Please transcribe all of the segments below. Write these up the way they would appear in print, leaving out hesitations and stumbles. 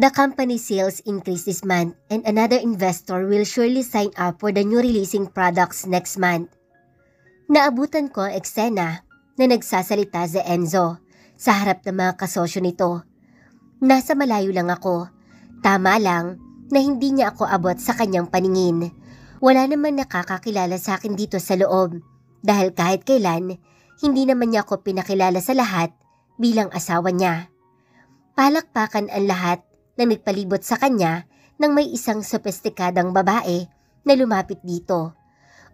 The company sales increase this month and another investor will surely sign up for the new releasing products next month. Naabutan ko ang eksena na nagsasalita si Enzo sa harap ng mga kasosyo nito. Nasa malayo lang ako. Tama lang na hindi niya ako abot sa kanyang paningin. Wala naman nakakakilala sa akin dito sa loob dahil kahit kailan, hindi naman niya ako pinakilala sa lahat bilang asawa niya. Palakpakan ang lahat na nagpalibot sa kanya nang may isang sopestikadang babae na lumapit dito.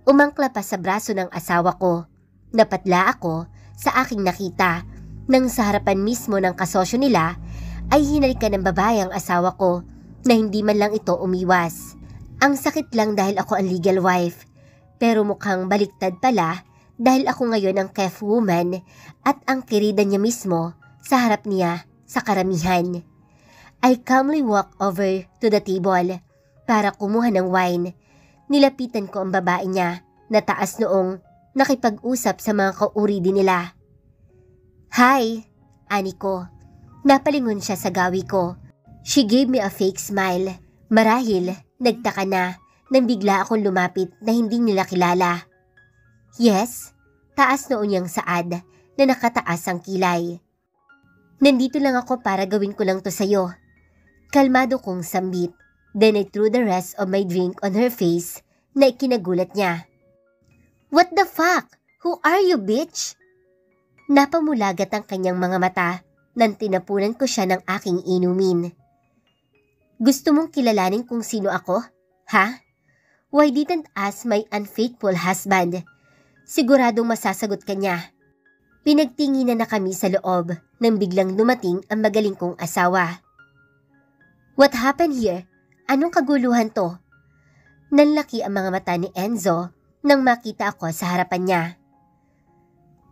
Umangkla pa sa braso ng asawa ko. Napatla ako sa aking nakita nang sa harapan mismo ng kasosyo nila ay hinalikan ng babae ang asawa ko na hindi man lang ito umiwas. Ang sakit lang dahil ako ang legal wife, pero mukhang baliktad pala dahil ako ngayon ang kef woman at ang kirida niya mismo sa harap niya sa karamihan. I calmly walk over to the table para kumuha ng wine. Nilapitan ko ang babae niya na taas noong nakipag-usap sa mga kauri din nila. Hi, ani ko. Napalingon siya sa gawi ko. She gave me a fake smile. Marahil, nagtaka na nang bigla akong lumapit na hindi nila kilala. Yes, taas noon niyang saad na nakataas ang kilay. Nandito lang ako para gawin ko lang to sa'yo. Kalmado kong sambit. Then I threw the rest of my drink on her face na ikinagulat niya. What the fuck? Who are you, bitch? Napamulagat ang kanyang mga mata nang tinapunan ko siya ng aking inumin. Gusto mong kilalanin kung sino ako? Ha? Why didn't ask my unfaithful husband? Siguradong masasagot ka niya. Pinagtinginan na kami sa loob nang biglang dumating ang magaling kong asawa. What happened here? Anong kaguluhan to? Nanlaki ang mga mata ni Enzo nang makita ako sa harapan niya.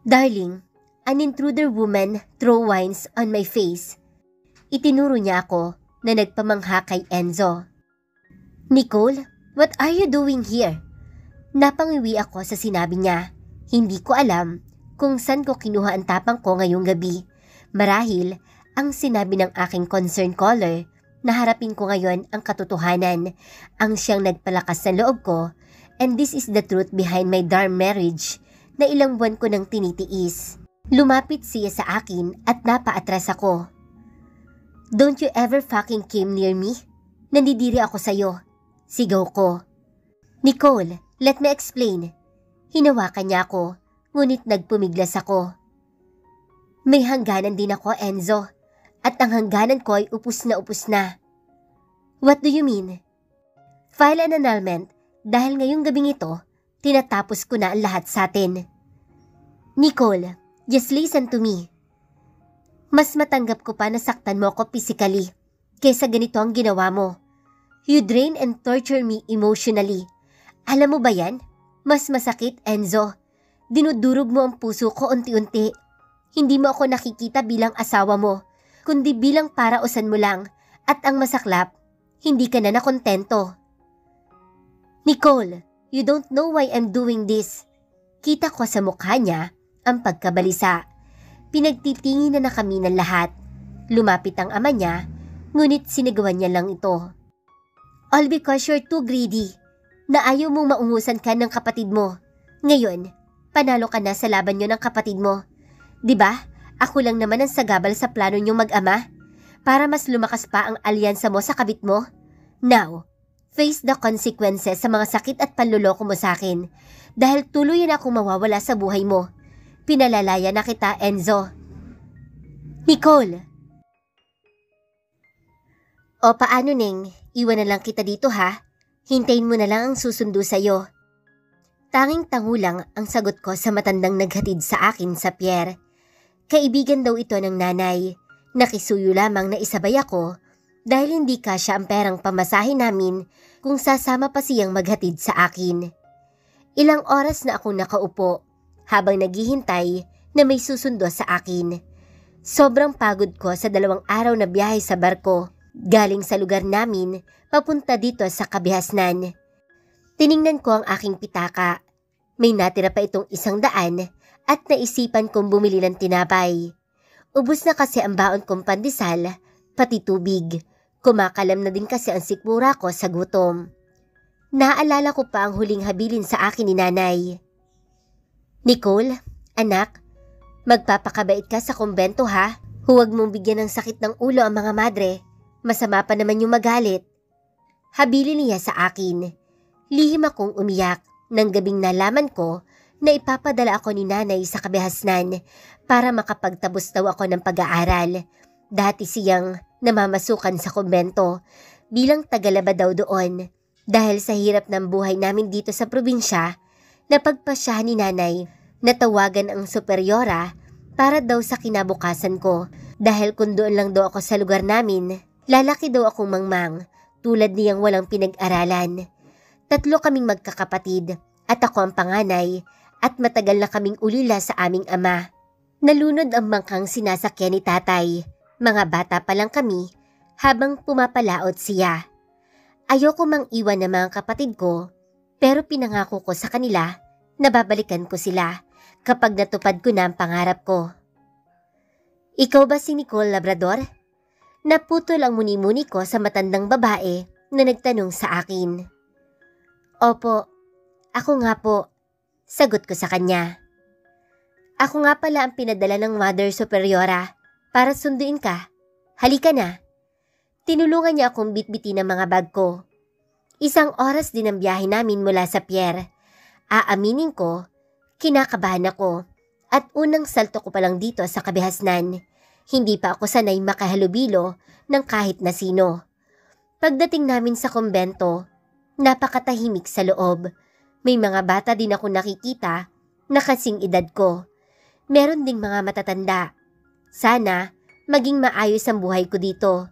Darling, an intruder woman throw wines on my face. Itinuro niya ako na nagpamangha kay Enzo. Nicole, what are you doing here? Napangiwi ako sa sinabi niya. Hindi ko alam kung saan ko kinuha ang tapang ko ngayong gabi. Marahil, ang sinabi ng aking concern caller na harapin ko ngayon ang katotohanan, ang siyang nagpalakas ng loob ko, and this is the truth behind my darn marriage na ilang buwan ko nang tinitiis. Lumapit siya sa akin at napaatras ako. Don't you ever fucking came near me? Nandidiri ako sa'yo. Sigaw ko. Nicole, let me explain. Hinawakan niya ako, ngunit nagpumiglas ako. May hangganan din ako, Enzo. At ang hangganan ko ay upos na. What do you mean? File an annulment dahil ngayong gabing ito, tinatapos ko na ang lahat sa atin. Nicole, just listen to me. Mas matanggap ko pa na saktan mo ako physically kaysa ganito ang ginawa mo. You drain and torture me emotionally. Alam mo ba yan? Mas masakit, Enzo. Dinudurog mo ang puso ko unti-unti. Hindi mo ako nakikita bilang asawa mo, kundi bilang parausan mo lang, at ang masaklap, hindi ka na nakontento. Nicole, you don't know why I'm doing this. Kita ko sa mukha niya ang pagkabalisa. Pinagtitingin na kami ng lahat. Lumapit ang ama niya, ngunit sinagawan niya lang ito. All because you're too greedy, na ayaw mong maungusan ka ng kapatid mo. Ngayon, panalo ka na sa laban niyo ng kapatid mo. Diba? Ako lang naman ang sagabal sa plano niyong mag-ama para mas lumakas pa ang alyansa mo sa kabit mo. Now, face the consequences sa mga sakit at panluloko mo sa akin dahil tuluyan akong mawawala sa buhay mo. Pinalalaya na kita, Enzo. Nicole! O paano, Neng? Iwan na lang kita dito, ha? Hintayin mo na lang ang susundo sa'yo. Tanging tango lang ang sagot ko sa matandang naghatid sa akin sa pier. Kaibigan daw ito ng nanay. Nakisuyo lamang na isabay ako dahil hindi kasya ang perang pamasahe namin kung sasama pa siyang maghatid sa akin. Ilang oras na akong nakaupo habang naghihintay na may susundo sa akin. Sobrang pagod ko sa 2 araw na biyahe sa barko galing sa lugar namin papunta dito sa Kabihasnan. Tiningnan ko ang aking pitaka. May natira pa itong 100 at naisipan kong bumili ng tinapay. Ubus na kasi ang baon kong pandesal, pati tubig. Kumakalam na din kasi ang sikmura ko sa gutom. Naaalala ko pa ang huling habilin sa akin ni nanay. Nicole, anak, magpapakabait ka sa kumbento ha. Huwag mong bigyan ng sakit ng ulo ang mga madre. Masama pa naman yung magalit. Habilin niya sa akin. Lihim akong umiyak nang gabing nalaman ko na ipapadala ako ni nanay sa kabihasnan para makapagtabos daw ako ng pag-aaral. Dati siyang namamasukan sa kumbento bilang tagalaba daw doon. Dahil sa hirap ng buhay namin dito sa probinsya, napagpasyahan ni nanay na tawagan ang superyora para daw sa kinabukasan ko. Dahil kung doon lang daw ako sa lugar namin, lalaki daw akong mangmang tulad niyang walang pinag-aralan. 3 kaming magkakapatid at ako ang panganay at matagal na kaming ulila sa aming ama. Nalunod ang bangkang sinasakyan ni tatay. Mga bata pa lang kami habang pumapalaot siya. Ayoko mang iwan ng mga kapatid ko pero pinangako ko sa kanila na babalikan ko sila kapag natupad ko na ang pangarap ko. Ikaw ba si Nicole Labrador? Naputol ang muni-muni ko sa matandang babae na nagtanong sa akin. Opo, ako nga po. Sagot ko sa kanya. Ako nga pala ang pinadala ng Mother Superiora para sunduin ka. Halika na. Tinulungan niya akong bitbitin ang mga bag ko. 1 oras din ang biyahe namin mula sa pier. Aaminin ko, kinakabahan ako at unang salto ko pa lang dito sa kabihasnan. Hindi pa ako sanay makahalubilo ng kahit na sino. Pagdating namin sa kumbento, napakatahimik sa loob. May mga bata din ako nakikita na kasing edad ko. Meron ding mga matatanda. Sana maging maayos ang buhay ko dito.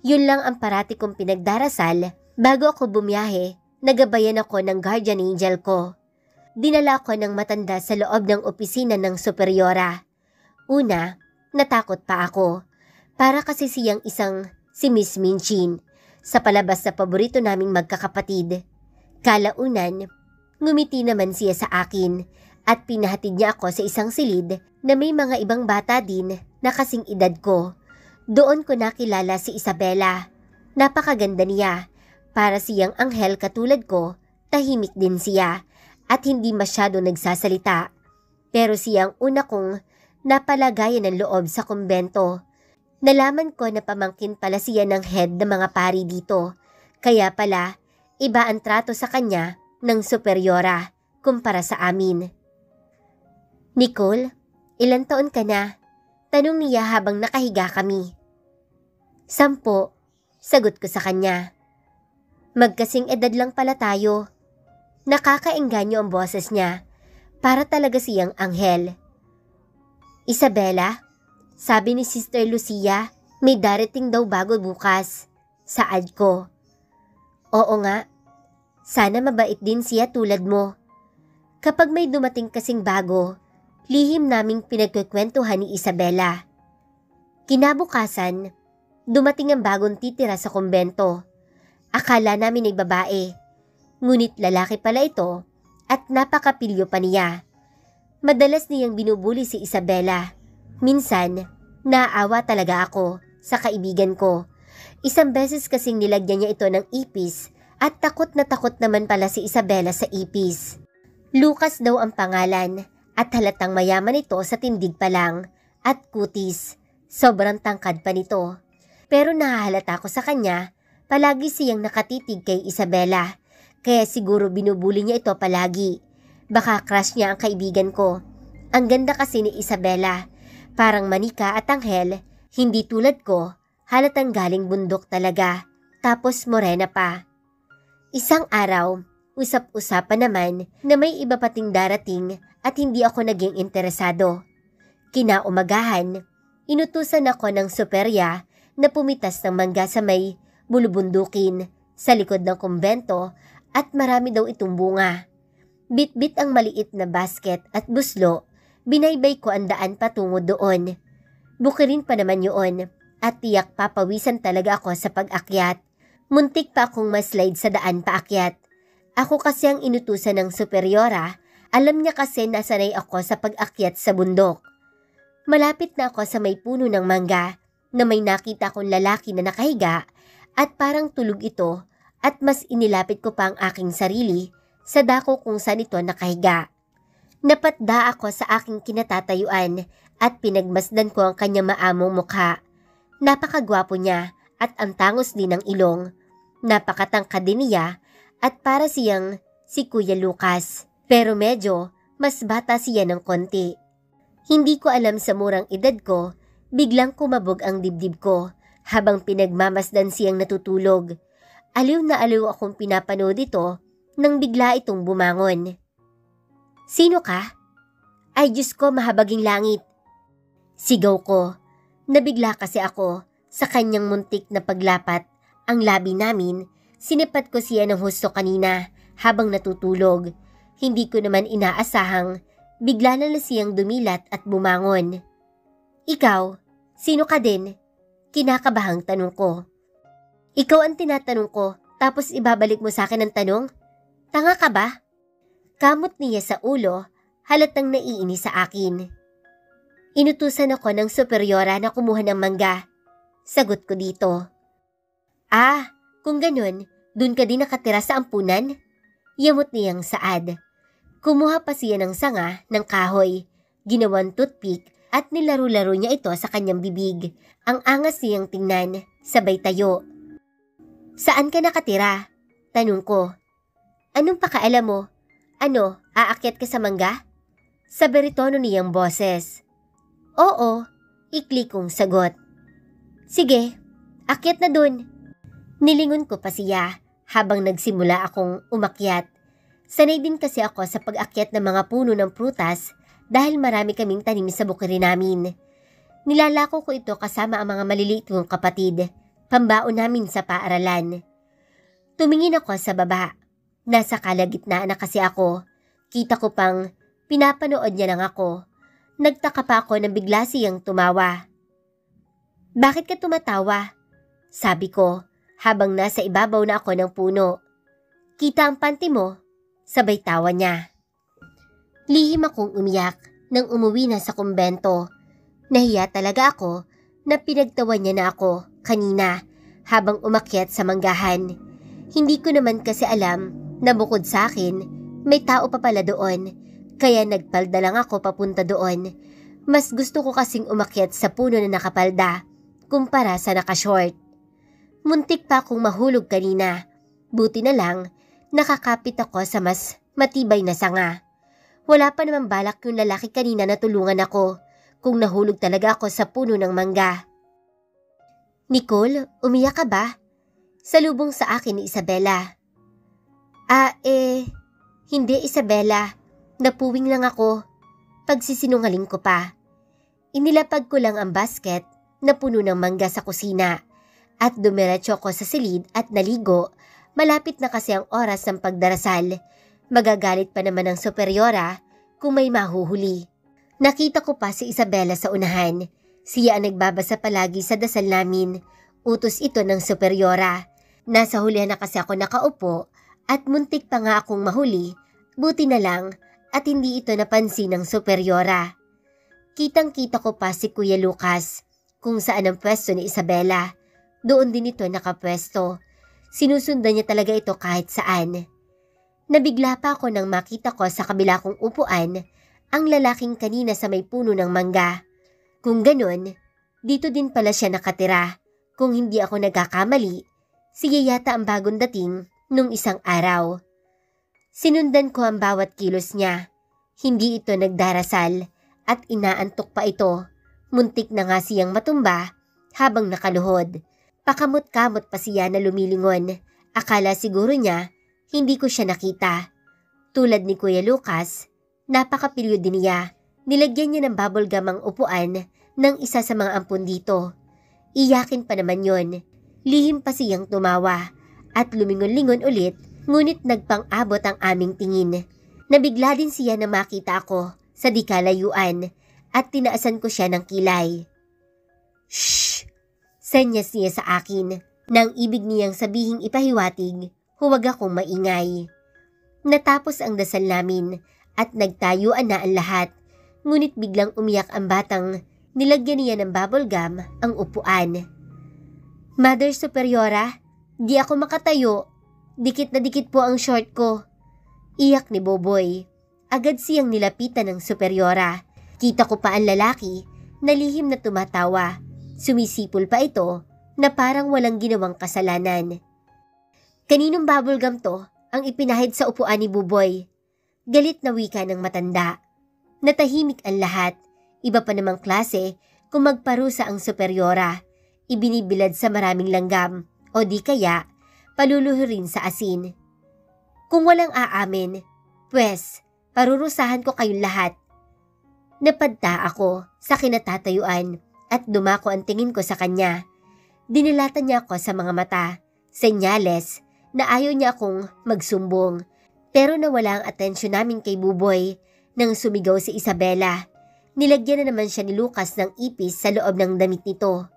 Yun lang ang parati kong pinagdarasal bago ako bumiyahe. Nagabayan ako ng guardian angel ko. Dinala ko ng matanda sa loob ng opisina ng superyora. Una, natakot pa ako. Para kasi siyang si Miss Minchin sa palabas na paborito naming magkakapatid. Kalaunan, ngumiti naman siya sa akin at pinahatid niya ako sa isang silid na may mga ibang bata din na kasing edad ko. Doon ko nakilala si Isabela. Napakaganda niya. Para siyang anghel katulad ko, tahimik din siya at hindi masyado nagsasalita. Pero siyang una kong napalagayan ng loob sa kumbento. Nalaman ko na pamangkin pala siya ng head ng mga pari dito. Kaya pala, iba ang trato sa kanya ng superyora kumpara sa amin. Nicole, ilang taon ka na? Tanong niya habang nakahiga kami. 10, sagot ko sa kanya. Magkasing edad lang pala tayo. Nakakaengganyo ang boses niya. Para talaga siyang anghel. Isabela, sabi ni Sister Lucia, may darating daw bago bukas. Saad ko. Oo nga. Sana mabait din siya tulad mo. Kapag may dumating kasing bago, lihim naming pinagkukwentuhan ni Isabela. Kinabukasan, dumating ang bagong titira sa kumbento. Akala namin ay babae. Ngunit lalaki pala ito at napakapilyo pa niya. Madalas niyang binubuli si Isabela. Minsan, naawa talaga ako sa kaibigan ko. 1 beses kasing nilagyan niya ito ng ipis at takot naman pala si Isabela sa ipis. Lucas daw ang pangalan at halatang mayaman ito sa tindig pa lang at kutis. Sobrang tangkad pa nito. Pero nahahalata ko sa kanya, palagi siyang nakatitig kay Isabela. Kaya siguro binubuli niya ito palagi. Baka crush niya ang kaibigan ko. Ang ganda kasi ni Isabela. Parang manika at anghel, hindi tulad ko, halatang galing bundok talaga. Tapos morena pa. Isang araw, usap-usapan naman na may iba pating darating at hindi ako naging interesado. Kinaumagahan, inutusan ako ng superya na pumitas ng mangga sa may bulubundukin sa likod ng kumbento at marami daw itong bunga. Bit-bit ang maliit na basket at buslo, binaybay ko ang daan patungo doon. Bukirin pa naman yun at tiyak papawisan talaga ako sa pag-akyat. Muntik pa akong maslide sa daan paakyat. Ako kasi ang inutusan ng superyora, alam niya kasi nasanay ako sa pag-akyat sa bundok. Malapit na ako sa may puno ng mangga na may nakita akong lalaki na nakahiga at parang tulog ito at mas inilapit ko pa ang aking sarili sa dako kung saan ito nakahiga. Napatda ako sa aking kinatatayuan at pinagmasdan ko ang kanyang maamong mukha. Napakagwapo niya at ang tangos din ng ilong. Napakatangkad din niya at para siyang si Kuya Lucas, pero medyo mas bata siya ng konti. Hindi ko alam sa murang edad ko, biglang kumabog ang dibdib ko habang pinagmamasdan siyang natutulog. Aliw na aliw akong pinapanood ito nang bigla itong bumangon. "Sino ka?" "Ay Diyos ko, mahabaging langit!" Sigaw ko. Nabigla kasi ako sa kanyang muntik na paglapat. Ang labi namin, sinipat ko siya ng husto kanina habang natutulog. Hindi ko naman inaasahang bigla na siyang dumilat at bumangon. "Ikaw, sino ka din?" Kinakabahang tanong ko. "Ikaw ang tinatanong ko tapos ibabalik mo sa akin ang tanong? Tanga ka ba?" Kamot niya sa ulo, halatang naiinis sa akin. "Inutusan ako ng superyora na kumuha ng mangga." Sagot ko dito. "Ah, kung ganun, dun ka din nakatira sa ampunan?" Yamot niyang saad. Kumuha pa siya ng sanga ng kahoy, ginawang toothpick at nilaro-laro niya ito sa kanyang bibig. Ang angas niyang tingnan, sabay tayo. "Saan ka nakatira?" Tanong ko. "Anong pakaalam mo? Ano, aakyat ka sa mangga?" Sa beritono niyang boses. "Oo," ikli kong sagot. "Sige, akyat na dun." Nilingon ko pa siya habang nagsimula akong umakyat. Sanay din kasi ako sa pag-akyat ng mga puno ng prutas dahil marami kaming tanim sa bukiri namin. Nilalako ko ito kasama ang mga maliliit kong kapatid, pambaon namin sa paaralan. Tumingin ako sa baba. Nasa kalagitnaan na kasi ako. Kita ko pang pinapanood niya lang ako. Nagtaka pa ako nang bigla siyang tumawa. "Bakit ka tumatawa?" Sabi ko habang nasa ibabaw na ako ng puno. "Kita ang panty mo." Sabay tawa niya. Lihim akong umiyak nang umuwi na sa kumbento. Nahiya talaga ako na pinagtawan niya na ako kanina habang umakyat sa manggahan. Hindi ko naman kasi alam na bukod sa akin, may tao pa pala doon. Kaya nagpalda lang ako papunta doon. Mas gusto ko kasing umakyat sa puno na nakapalda kumpara sa nakashort. Muntik pa akong mahulog kanina. Buti na lang, nakakapit ako sa mas matibay na sanga. Wala pa naman balak yung lalaki kanina na tulungan ako kung nahulog talaga ako sa puno ng mangga. "Nicole, umiyak ka ba?" Salubong sa akin ni Isabela. Hindi Isabela. Napuwing lang ako." Pagsisinungaling ko pa. Inilapag ko lang ang basket na puno ng mangga sa kusina at dumiretso ko sa silid at naligo. Malapit na kasi ang oras ng pagdarasal. Magagalit pa naman ang superyora kung may mahuhuli. Nakita ko pa si Isabela sa unahan. Siya ang nagbabasa palagi sa dasal namin. Utos ito ng superyora. Nasa hulihan na kasi ako nakaupo at muntik pa nga akong mahuli. Buti na lang at hindi ito napansin ng superyora. Kitang-kita ko pa si Kuya Lucas kung saan ang pwesto ni Isabela. Doon din ito nakapwesto. Sinusundan niya talaga ito kahit saan. Nabigla pa ako nang makita ko sa kabila kong upuan ang lalaking kanina sa may puno ng mangga. Kung ganun, dito din pala siya nakatira. Kung hindi ako nagkakamali, siya yata ang bagong dating nung isang araw. Sinundan ko ang bawat kilos niya. Hindi ito nagdarasal at inaantok pa ito. Muntik na nga siyang matumba habang nakaluhod. Pakamot-kamot pa siya na lumilingon. Akala siguro niya hindi ko siya nakita. Tulad ni Kuya Lucas, napakapilyo din niya. Nilagyan niya ng bubble gum ang upuan ng isa sa mga ampon dito. Iyakin pa naman yon. Lihim pa siyang tumawa at lumingon-lingon ulit, ngunit nagpang-abot ang aming tingin. Nabigla din siya na makita ako sa di kalayuan at tinaasan ko siya ng kilay. "Shh!" Senyas niya sa akin nang ibig niyang sabihing ipahiwatig, huwag akong maingay. Natapos ang dasal namin at nagtayuan na ang lahat, ngunit biglang umiyak ang batang nilagyan niya ng bubble gum ang upuan. Mother Superiora, di ako makatayo. Dikit na dikit po ang short ko. Iyak ni Boboy. Agad siyang nilapitan ng Superiora. Kita ko pa ang lalaki na lihim na tumatawa. Sumisipol pa ito na parang walang ginawang kasalanan. Kaninong bubblegum to ang ipinahid sa upuan ni Buboy? Galit na wika ng matanda. Natahimik ang lahat. Iba pa namang klase kung magparusa ang Superiora. Ibinibilad sa maraming langgam o di kaya paluluhurin sa asin. Kung walang aamin, pwes parurusahan ko kayong lahat. Napadta ako sa kinatatayuan at dumako ang tingin ko sa kanya. Dinilatan niya ako sa mga mata, senyales na ayaw niya akong magsumbong. Pero nawala ang atensyon namin kay Buboy nang sumigaw si Isabela. Nilagyan na naman siya ni Lucas ng ipis sa loob ng damit nito.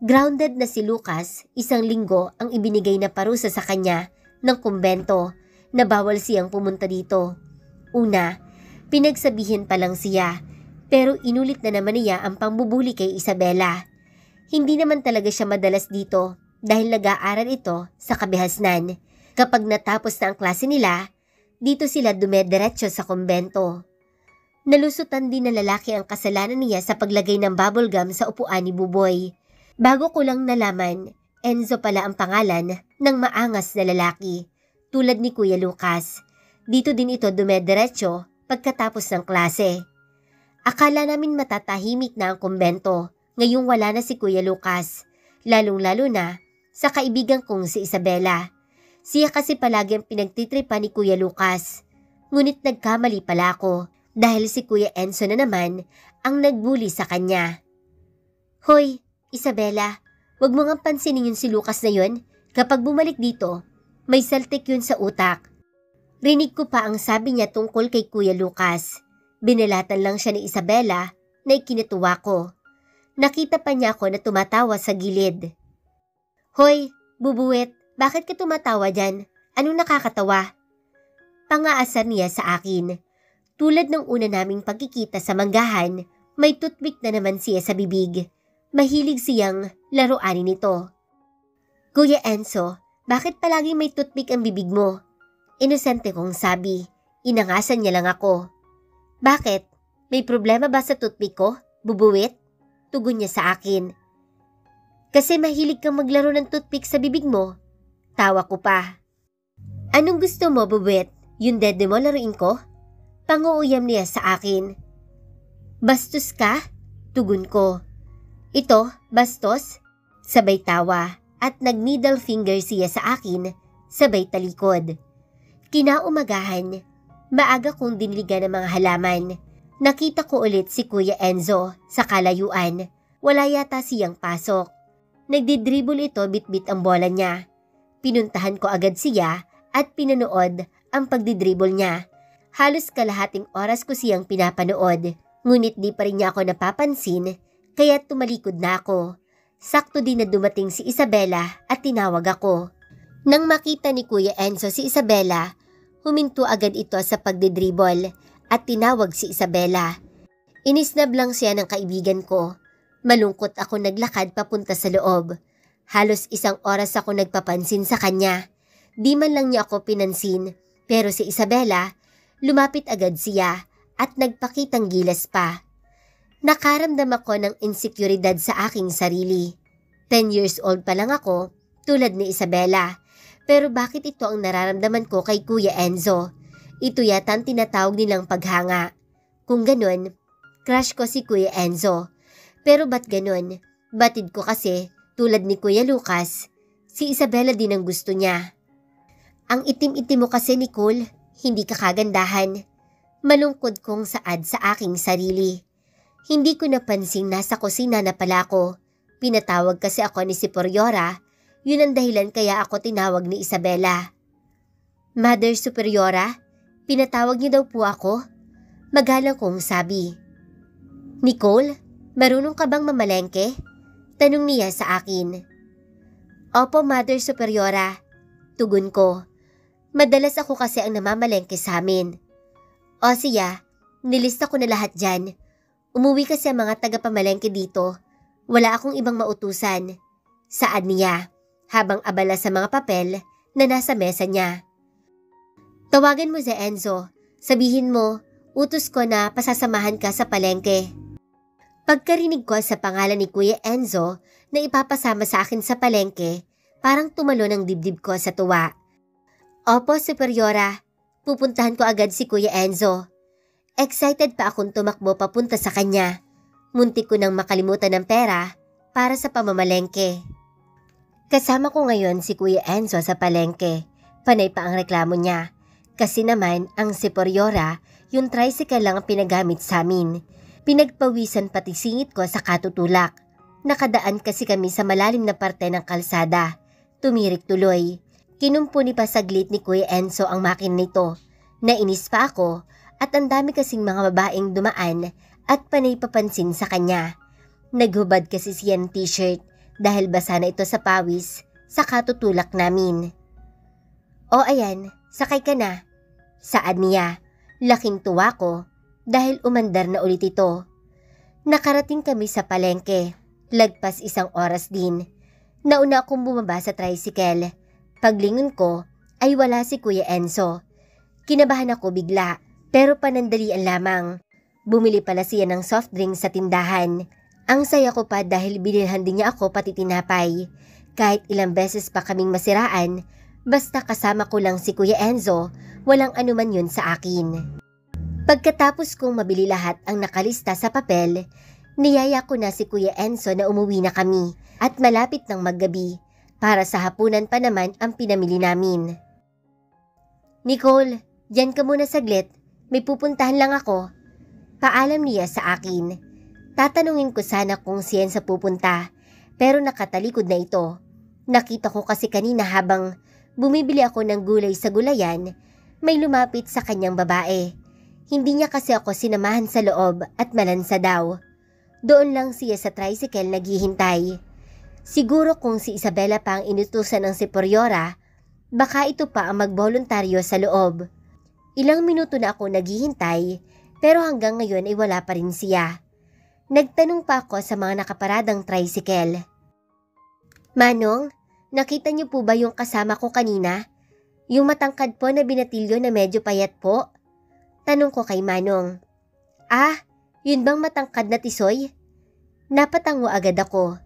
Grounded na si Lucas, 1 linggo ang ibinigay na parusa sa kanya ng kumbento na bawal siyang pumunta dito. Una, pinagsabihin pa lang siya, pero inulit na naman niya ang pambubuli kay Isabela. Hindi naman talaga siya madalas dito dahil nag-aaral ito sa kabihasnan. Kapag natapos na ang klase nila, dito sila dumediretso sa kumbento. Nalusutan din na lalaki ang kasalanan niya sa paglagay ng bubblegum sa upuan ni Buboy. Bago ko lang nalaman, Enzo pala ang pangalan ng maangas na lalaki, tulad ni Kuya Lucas. Dito din ito dumediretso pagkatapos ng klase. Akala namin matatahimik na ang kumbento, ngayong wala na si Kuya Lucas, lalong-lalo na sa kaibigan kong si Isabela. Siya kasi palagi ang pinagtitripa ni Kuya Lucas. Ngunit nagkamali pala ako dahil si Kuya Enzo na naman ang nagbuli sa kanya. Hoy, Isabela, wag mo nga pansinin yun si Lucas na yun. Kapag bumalik dito, may saltik yun sa utak. Rinig ko pa ang sabi niya tungkol kay Kuya Lucas. Binalatan lang siya ni Isabela na ikinatuwa ko. Nakita pa niya ako na tumatawa sa gilid. Hoy, bubuwet, bakit ka tumatawa dyan? Anong nakakatawa? Pangaasar niya sa akin. Tulad ng una naming pagkikita sa manggahan, may toothpick na naman siya sa bibig. Mahilig siyang laruanin nito. Kuya Enzo, bakit palagi may toothpick ang bibig mo? Inosente kong sabi. Inangasan niya lang ako. Bakit? May problema ba sa toothpick ko, bubuwit? Tugon niya sa akin. Kasi mahilig kang maglaro ng toothpick sa bibig mo. Tawa ko pa. Anong gusto mo, bubuwit? Yung dede mo laruin ko? Panguuyam niya sa akin. Bastos ka? Tugon ko. Ito, bastos? Sabay tawa at nag-middle finger siya sa akin, sabay talikod. Kinaumagahan, maaga kong diniligan ng mga halaman. Nakita ko ulit si Kuya Enzo sa kalayuan. Wala yata siyang pasok. Nagdidribble ito bitbit ang bola niya. Pinuntahan ko agad siya at pinanood ang pagdidribble niya. Halos kalahating oras ko siyang pinapanood, ngunit di pa rin niya ako napapansin, kaya tumalikod na ako. Sakto din na dumating si Isabela at tinawag ako. Nang makita ni Kuya Enzo si Isabela, huminto agad ito sa pagdidribble at tinawag si Isabela. Inisnab lang siya ng kaibigan ko. Malungkot ako naglakad papunta sa loob. Halos 1 oras ako nagpapansin sa kanya. Di man lang niya ako pinansin, pero si Isabela, lumapit agad siya at nagpakitang gilas pa. Nakaramdam ako ng insekuridad sa aking sarili. 10 years old pa lang ako, tulad ni Isabela. Pero bakit ito ang nararamdaman ko kay Kuya Enzo? Ito yata ang tinatawag nilang paghanga. Kung ganun, crush ko si Kuya Enzo. Pero ba't ganun? Batid ko kasi, tulad ni Kuya Lucas, si Isabela din ang gusto niya. Ang itim-itim mo kasi, Nicole, hindi ka kagandahan. Malungkot kong saad sa aking sarili. Hindi ko napansing nasa kusina na pala ako. Pinatawag kasi ako ni Superiora. Yun ang dahilan kaya ako tinawag ni Isabela. Mother Superiora, pinatawag niyo daw po ako? Magalang kong sabi. Nicole, marunong ka bang mamalengke? Tanong niya sa akin. Opo, Mother Superiora. Tugon ko. Madalas ako kasi ang namamalengke sa amin. O siya, nilista ko na lahat dyan. Umuwi kasi ang mga taga-pamalengke dito. Wala akong ibang mautusan. Saad niya habang abala sa mga papel na nasa mesa niya. Tawagan mo si Enzo. Sabihin mo, utos ko na pasasamahan ka sa palengke. Pagkarinig ko sa pangalan ni Kuya Enzo na ipapasama sa akin sa palengke, parang tumalo ng dibdib ko sa tuwa. Opo, Superiora. Pupuntahan ko agad si Kuya Enzo. Excited pa akong tumakbo papunta sa kanya. Muntik ko nang makalimutan ng pera para sa pamamalengke. Kasama ko ngayon si Kuya Enzo sa palengke. Panay pa ang reklamo niya. Kasi naman ang Superiora, yung tricycle lang ang pinagamit sa amin. Pinagpawisan pati singit ko sa katutulak. Nakadaan kasi kami sa malalim na parte ng kalsada. Tumirik tuloy. Kinumpuni pa saglit ni Kuya Enzo ang makin nito. Nainis pa ako at ang dami kasing mga babaeng dumaan at panay papansin sa kanya. Naghubad kasi siya ng t-shirt dahil basa na ito sa pawis sa katutulak namin. O ayan, sakay ka na. Saad niya. Laking tuwa ko dahil umandar na ulit ito. Nakarating kami sa palengke. Lagpas 1 oras din. Nauna akong bumaba sa tricycle. Paglingon ko ay wala si Kuya Enzo. Kinabahan ako bigla pero panandalian lamang. Bumili pala siya ng soft drink sa tindahan. Ang saya ko pa dahil binilhan din niya ako pati tinapay. Kahit ilang beses pa kaming masiraan, basta kasama ko lang si Kuya Enzo, walang anuman yun sa akin. Pagkatapos kong mabili lahat ang nakalista sa papel, niyaya ko na si Kuya Enzo na umuwi na kami at malapit ng maggabi. Para sa hapunan pa naman ang pinamili namin. Nicole, diyan ka muna saglit. May pupuntahan lang ako. Paalam niya sa akin. Tatanungin ko sana kung siyan sa pupunta, pero nakatalikod na ito. Nakita ko kasi kanina habang bumibili ako ng gulay sa gulayan, may lumapit sa kanyang babae. Hindi niya kasi ako sinamahan sa loob at malansa daw. Doon lang siya sa tricycle naghihintay. Siguro kung si Isabela pa ang inutusan ng Superiora, baka ito pa ang magboluntaryo sa loob. Ilang minuto na ako naghihintay, pero hanggang ngayon ay wala pa rin siya. Nagtanong pa ako sa mga nakaparadang tricycle. Manong, nakita niyo po ba yung kasama ko kanina? Yung matangkad po na binatilyo na medyo payat po? Tanong ko kay Manong. Ah, yun bang matangkad na tisoy? Napatango agad ako.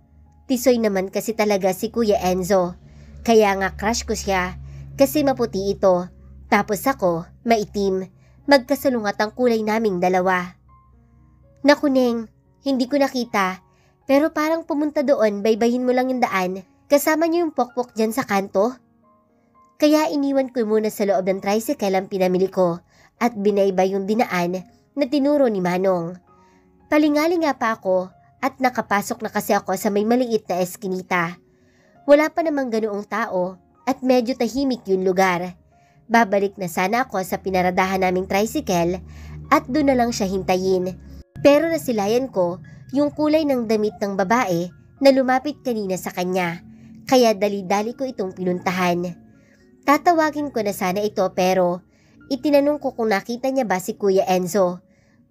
Tisoy naman kasi talaga si Kuya Enzo. Kaya nga crush ko siya kasi maputi ito. Tapos ako, maitim. Magkasalungat ang kulay naming dalawa. Naku Neng, hindi ko nakita. Pero parang pumunta doon, baybayin mo lang yung daan. Kasama niyo yung pokpok dyan sa kanto. Kaya iniwan ko muna sa loob ng tricycle ang pinamili ko at binaybay yung dinaan na tinuro ni Manong. Palingali nga pa ako. At nakapasok na kasi ako sa may maliit na eskinita. Wala pa namang ganoong tao at medyo tahimik yung lugar. Babalik na sana ako sa pinaradahan naming tricycle at doon na lang siya hintayin. Pero nasilayan ko yung kulay ng damit ng babae na lumapit kanina sa kanya. Kaya dali-dali ko itong pinuntahan. Tatawagin ko na sana ito pero itinanong ko kung nakita niya ba si Kuya Enzo.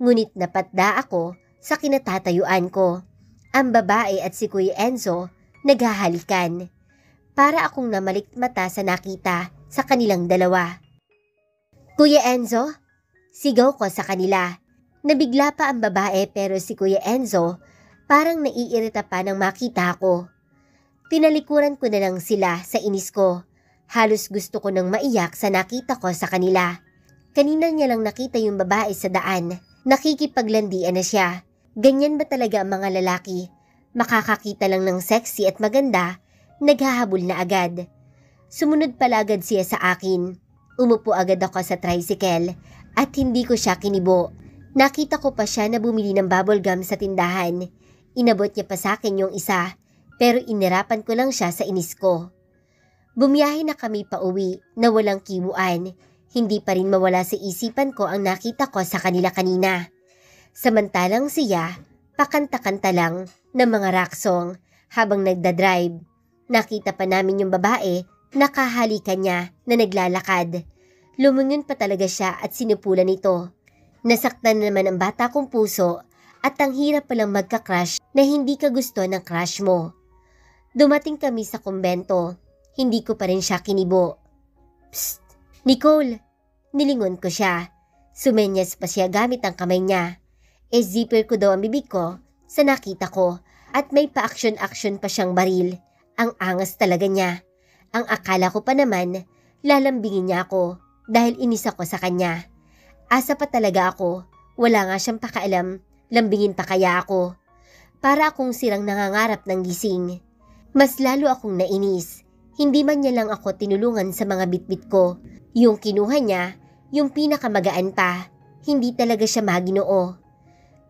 Ngunit napatda ako sa kinatatayuan ko. Ang babae at si Kuya Enzo naghahalikan. Para akong namalikmata sa nakita sa kanilang dalawa. Kuya Enzo? Sigaw ko sa kanila. Nabigla pa ang babae pero si Kuya Enzo parang naiirita pa nang makita ko. Tinalikuran ko na lang sila sa inis ko. Halos gusto ko nang maiyak sa nakita ko sa kanila. Kanina niya lang nakita yung babae sa daan. Nakikipaglandian na siya. Ganyan ba talaga ang mga lalaki? Makakakita lang ng sexy at maganda, naghahabol na agad. Sumunod pala agad siya sa akin. Umupo agad ako sa tricycle at hindi ko siya kinibo. Nakita ko pa siya na bumili ng bubble gum sa tindahan. Inabot niya pa sa akin yung isa, pero inirapan ko lang siya sa inis ko. Bumiyahe na kami pa uwi na walang kibuan. Hindi pa rin mawala sa isipan ko ang nakita ko sa kanila kanina. Samantalang siya, pakanta-kanta lang ng mga rock song habang nagdadrive. Nakita pa namin yung babae, nakahalikan niya na naglalakad. Lumungon pa talaga siya at sinupulan ito. Nasaktan naman ang bata kong puso at ang hirap palang magka-crush na hindi ka gusto ng crush mo. Dumating kami sa kumbento. Hindi ko pa rin siya kinibo. Psst! Nicole! Nilingon ko siya. Sumenyas pa siya gamit ang kamay niya. Zipper ko daw ang bibig ko sa nakita ko at may pa-action-action pa siyang baril. Ang angas talaga niya. Ang akala ko pa naman, lalambingin niya ako dahil inis ako sa kanya. Asa pa talaga ako. Wala nga siyang pakaalam. Lambingin pa kaya ako. Para akong sirang nangangarap ng gising. Mas lalo akong nainis. Hindi man niya lang ako tinulungan sa mga bitbit ko. Yung kinuha niya, yung pinakamagaan pa. Hindi talaga siya maginoo.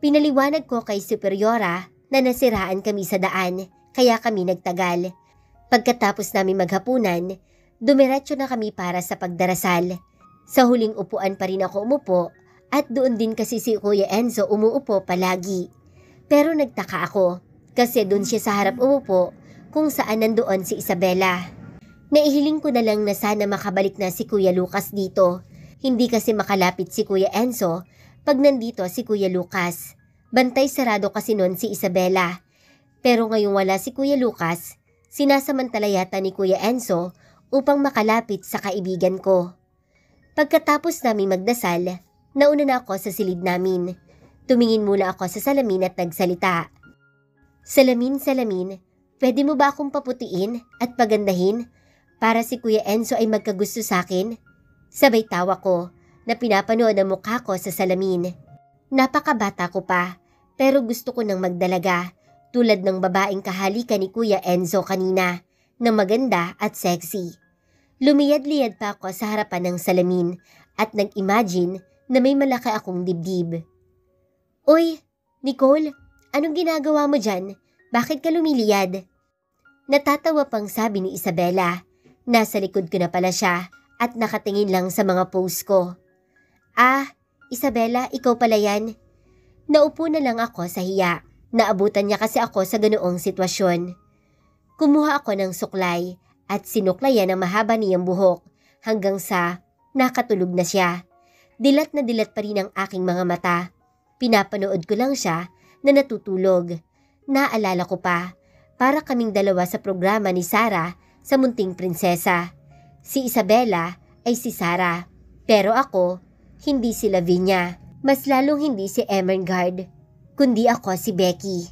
Pinaliwanag ko kay Superiora na nasiraan kami sa daan, kaya kami nagtagal. Pagkatapos namin maghapunan, dumiretso na kami para sa pagdarasal. Sa huling upuan pa rin ako umupo at doon din kasi si Kuya Enzo umuupo palagi. Pero nagtaka ako kasi doon siya sa harap umupo kung saan nandoon si Isabela. Naihiling ko na lang na sana makabalik na si Kuya Lucas dito. Hindi kasi makalapit si Kuya Enzo pag nandito si Kuya Lucas. Bantay sarado kasi noon si Isabela. Pero ngayong wala si Kuya Lucas, sinasamantala yata ni Kuya Enzo upang makalapit sa kaibigan ko. Pagkatapos namin magdasal, nauna na ako sa silid namin. Tumingin muna ako sa salamin at nagsalita. Salamin, pwede mo ba akong paputiin at pagandahin para si Kuya Enzo ay magkagusto sa akin? Sabay tawa ko na pinapanood ang mukha ko sa salamin. Napakabata ko pa, pero gusto ko nang magdalaga tulad ng babaeng kahalikan ni Kuya Enzo kanina na maganda at sexy. Lumiyad-liyad pa ako sa harapan ng salamin at nag-imagine na may malaki akong dibdib. Uy, Nicole, anong ginagawa mo dyan? Bakit ka lumiliyad? Natatawa pang sabi ni Isabela. Nasa likod ko na pala siya at nakatingin lang sa mga post ko. Ah, Isabela, ikaw pala yan. Naupo na lang ako sa hiya. Naabutan niya kasi ako sa ganoong sitwasyon. Kumuha ako ng suklay at sinuklayan ang mahaba niyang buhok hanggang sa nakatulog na siya. Dilat na dilat pa rin ang aking mga mata. Pinapanood ko lang siya na natutulog. Naalala ko pa, para kaming dalawa sa programa ni Sarah sa Munting Prinsesa. Si Isabela ay si Sarah, pero ako, hindi si Lavinia. Mas lalong hindi si Ermengarde, kundi ako si Becky.